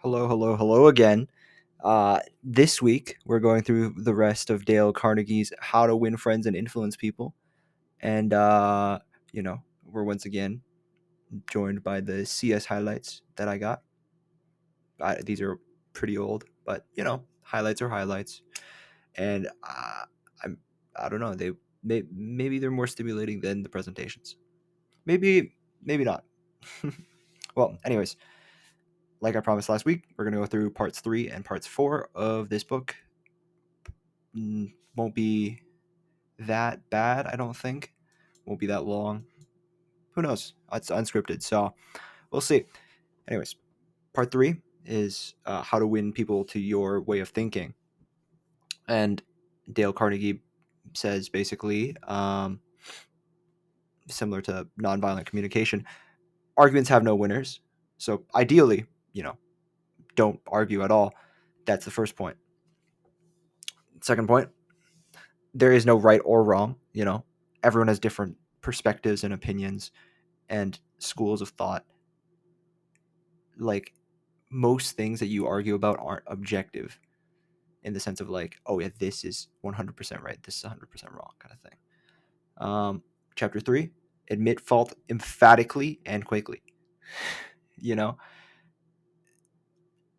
Hello, hello, hello again. This week, we're going through the rest of Dale Carnegie's How to Win Friends and Influence People. And, we're once again joined by the CS highlights that I got. These are pretty old, but, highlights are highlights. And I'm, I don't know, maybe they're more stimulating than the presentations. Maybe not. Well, anyways, like I promised last week, we're going to go through parts 3 and parts 4 of this book. Won't be that bad, I don't think. Won't be that long. Who knows? It's unscripted, so we'll see. Anyways, part 3 is how to win people to your way of thinking. And Dale Carnegie says basically, similar to nonviolent communication, arguments have no winners. So ideally, don't argue at all. That's the first point. Second point, there is no right or wrong. Everyone has different perspectives and opinions and schools of thought. Like, most things that you argue about aren't objective in the sense of like, oh yeah, this is 100% right, this is 100% wrong, kind of thing. Chapter 3, admit fault emphatically and quickly.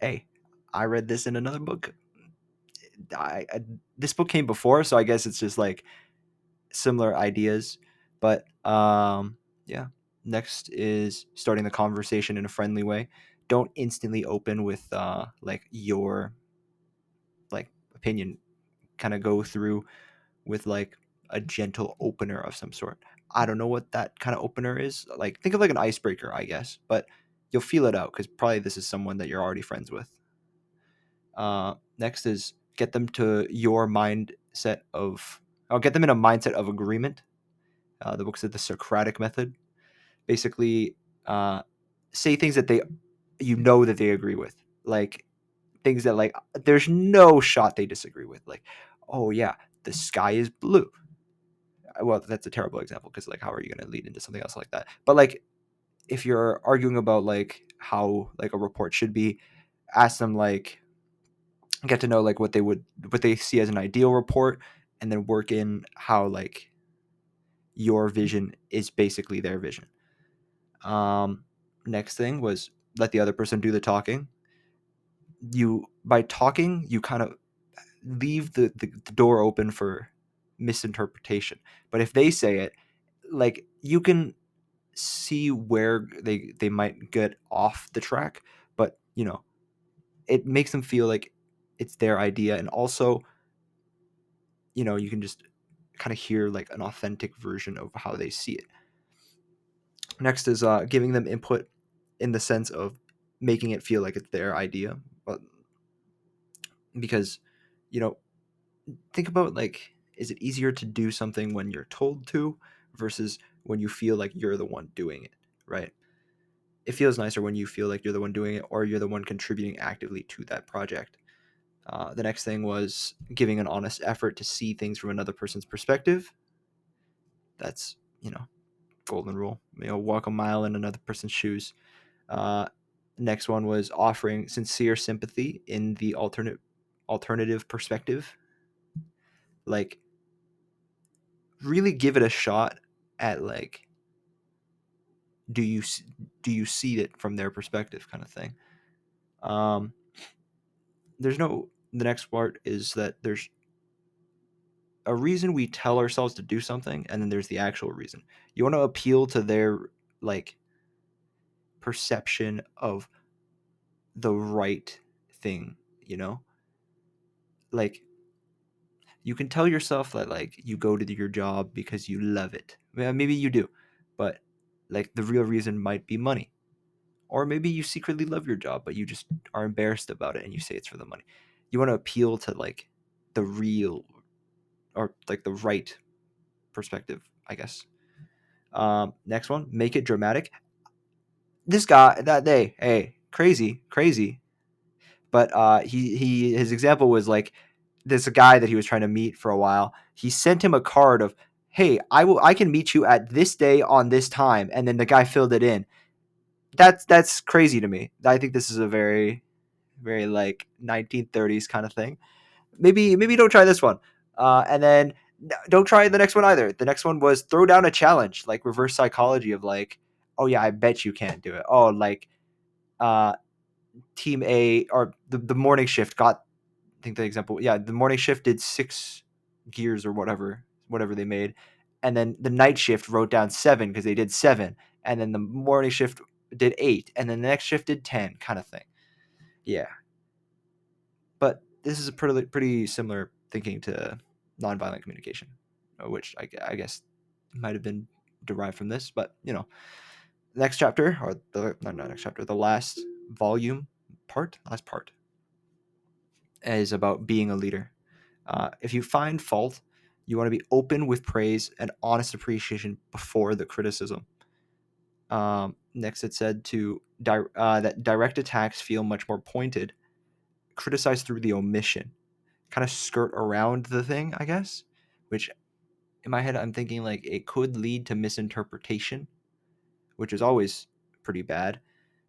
Hey, I read this in another book. This book came before, so I guess it's just like similar ideas. But yeah. Next is starting the conversation in a friendly way. Don't instantly open with like your like opinion. Kind of go through with like a gentle opener of some sort. I don't know what that kind of opener is. Like, think of like an icebreaker, I guess, but you'll feel it out because probably this is someone that you're already friends with. Next is get them to your mindset of. I'll get them in a mindset of agreement. The book said the Socratic method. Basically, say things that that they agree with, like things that like there's no shot they disagree with. Like, oh yeah, the sky is blue. Well, that's a terrible example because like how are you going to lead into something else like that? But like if you're arguing about like how like a report should be, ask them like get to know like what they see as an ideal report, and then work in how like your vision is basically their vision. Next thing was let the other person do the talking. By talking, you kind of leave the door open for misinterpretation. But if they say it, like you can see where they might get off the track, but it makes them feel like it's their idea, and also you can just kind of hear like an authentic version of how they see it. Next is giving them input in the sense of making it feel like it's their idea, but because think about like, is it easier to do something when you're told to versus when you feel like you're the one doing it, right? It feels nicer when you feel like you're the one doing it or you're the one contributing actively to that project. The next thing was giving an honest effort to see things from another person's perspective. That's golden rule. Walk a mile in another person's shoes. Next one was offering sincere sympathy in the alternative perspective. Like, really give it a shot at like, do you see it from their perspective, kind of thing. The next part is that there's a reason we tell ourselves to do something, and then there's the actual reason. You want to appeal to their like perception of the right thing, like you can tell yourself that like you go to your job because you love it. Well, maybe you do, but like the real reason might be money. Or maybe you secretly love your job, but you just are embarrassed about it and you say it's for the money. You want to appeal to like the real or like the right perspective, I guess. Next one, make it dramatic. This guy that day, hey, crazy. But his example was like this guy that he was trying to meet for a while. He sent him a card of, hey, I can meet you at this day on this time, and then the guy filled it in. That's crazy to me. I think this is a very very like 1930s kind of thing. Maybe don't try this one. And then don't try the next one either. The next one was throw down a challenge, like reverse psychology of like, oh yeah, I bet you can't do it. Oh, like uh, team A or the morning shift got. I think the example, yeah, the morning shift did 6 gears or whatever they made, and then the night shift wrote down 7 because they did 7, and then the morning shift did 8, and then the next shift did 10, kind of thing. Yeah, but this is a pretty similar thinking to nonviolent communication, which I guess might have been derived from this. But next chapter or the not next chapter, the last volume last part is about being a leader. If you find fault, you want to be open with praise and honest appreciation before the criticism. Next, it said that direct attacks feel much more pointed. Criticize through the omission, kind of skirt around the thing, I guess. Which, in my head, I'm thinking like it could lead to misinterpretation, which is always pretty bad.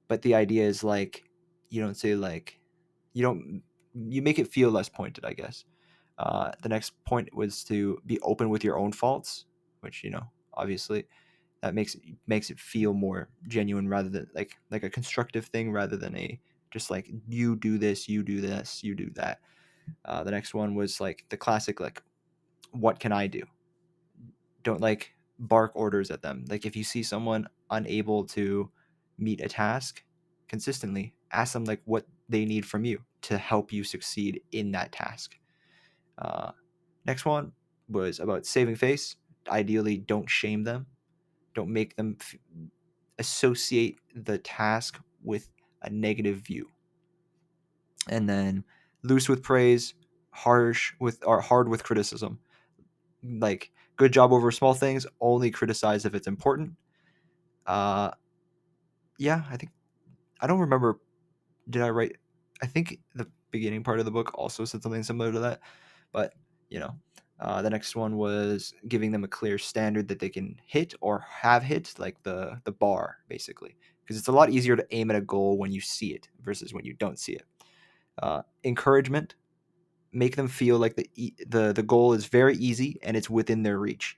But the idea is like you don't say like you don't you make it feel less pointed, I guess. The next point was to be open with your own faults, which obviously that makes it feel more genuine rather than like a constructive thing rather than a just like you do this, you do this, you do that. The next one was like the classic like what can I do? Don't like bark orders at them. Like if you see someone unable to meet a task consistently, ask them like what they need from you to help you succeed in that task. Uh, Next one was about saving face. Ideally, don't shame them. Don't make them associate the task with a negative view. And then loose with praise, hard with criticism. Like good job over small things. Only criticize if it's important. Uh, yeah, I don't remember. Did I write? I think the beginning part of the book also said something similar to that, but you know, the next one was giving them a clear standard that they can hit or have hit, like the bar basically, because it's a lot easier to aim at a goal when you see it versus when you don't see it. Encouragement, make them feel like the goal is very easy and it's within their reach,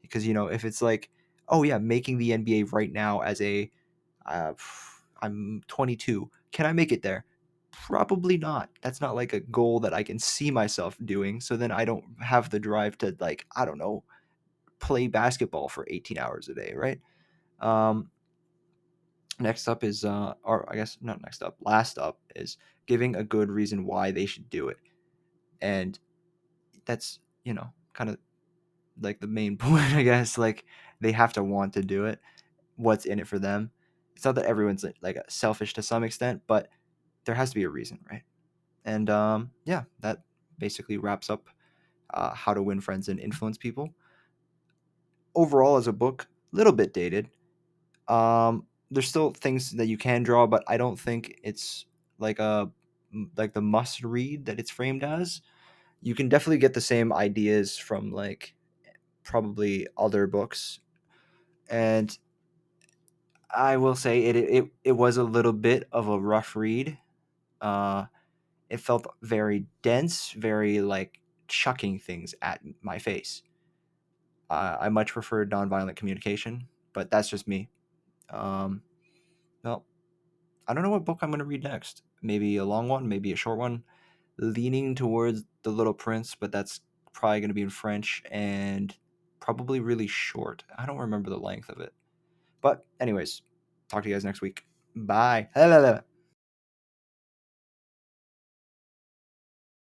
because if it's like, oh yeah, making the NBA right now as a uh, I'm 22. Can I make it there? Probably not. That's not like a goal that I can see myself doing. So then I don't have the drive to like, I don't know, play basketball for 18 hours a day, right? Um, Next up is, or I guess not next up, last up is giving a good reason why they should do it. And that's, kind of like the main point, I guess. Like they have to want to do it. What's in it for them? It's not that everyone's like selfish to some extent, but there has to be a reason, right? And yeah, that basically wraps up How to Win Friends and Influence People. Overall, as a book, a little bit dated. There's still things that you can draw, but I don't think it's like the must read that it's framed as. You can definitely get the same ideas from like probably other books, and I will say it was a little bit of a rough read. Uh, it felt very dense, very like chucking things at my face. I much prefer nonviolent communication, but that's just me. Um, well, I don't know what book I'm going to read next. Maybe a long one, maybe a short one. Leaning towards The Little Prince, but that's probably going to be in French and probably really short. I don't remember the length of it. But, anyways, talk to you guys next week. Bye.